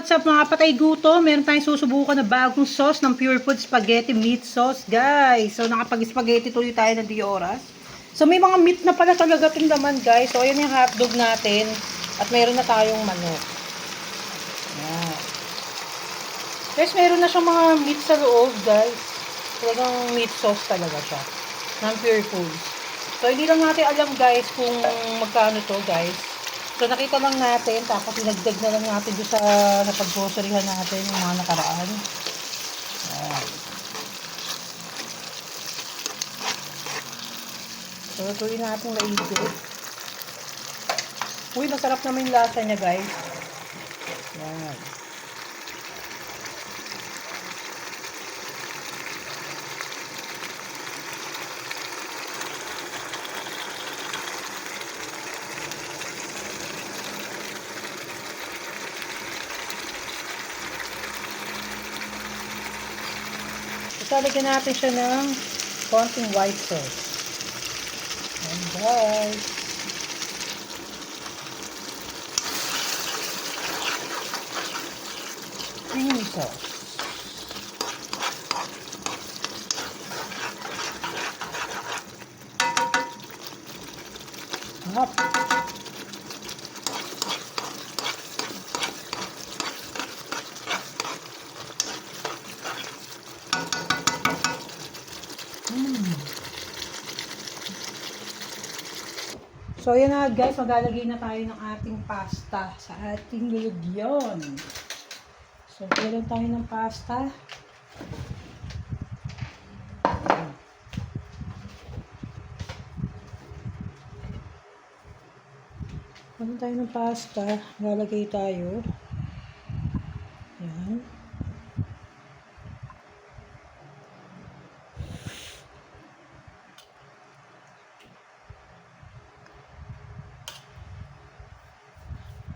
what's up mga patay guto? Meron tayong susubukan na bagong sauce ng Pure Food Spaghetti Meat Sauce, guys. So, nakapag-spaghetti tuloy tayo ng di oras. So, may mga meat na pala talaga itong laman, guys. So, ayan yung hotdog natin. At meron na tayong manok. Ayan. Guys, meron na siyang mga meat sa loob, guys. Talagang meat sauce talaga siya. Ng Pure Foods. So, hindi lang natin alam, guys, kung magkano to, guys. So, nakita lang natin, tapos inagdag na lang natin doon sa napag-groceryhan natin yung mga nakaraan. Ayan. So, tuloy natin maigit. Uy, masarap naman yung lasa niya, guys. Ayan. Lalagyan natin siya ng konting white sauce. And guys, creamy sauce. Hop. So, ayan na guys, maglalagay na tayo ng ating pasta sa ating lulugyon. So, kailan tayo ng pasta. Kailan tayo ng pasta, lalagay tayo. Ayan.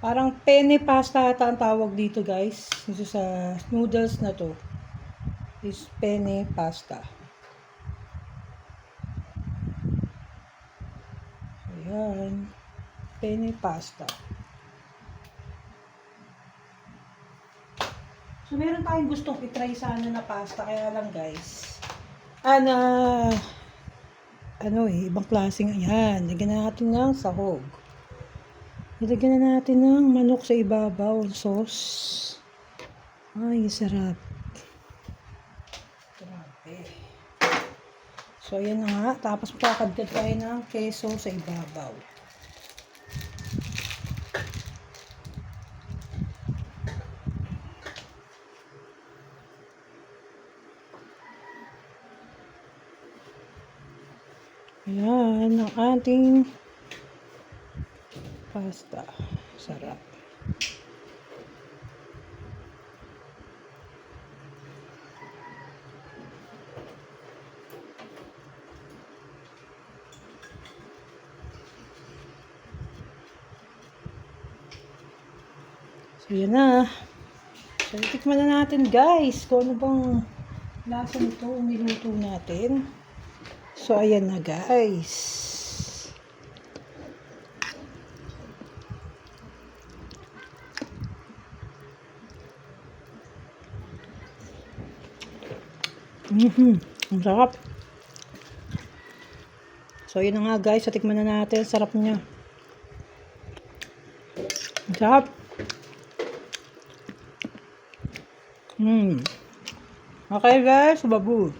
Parang penne pasta ata ang tawag dito, guys. Dito sa noodles na to is penne pasta. Ayan. Penne pasta. So, meron tayong gustong itry sana na pasta. Kaya lang, guys. Ibang klaseng. Ayan. Lagyan natin ng sahog. Ilagyan na natin ng manok sa ibabaw, sauce. Ay, sarap. Grabe. So, ayan na nga. Tapos, kakadkad tayo ng keso sa ibabaw. Ayan, ang ating pasta. Sarap. So, yan na. So, itikman na natin, guys. Kung ano bang lasa nito niluto natin. So, ayan na, guys. Ang sarap. So, yun na nga, guys. Tikman na natin. Sarap niya. Ang sarap. Okay, guys. Babu.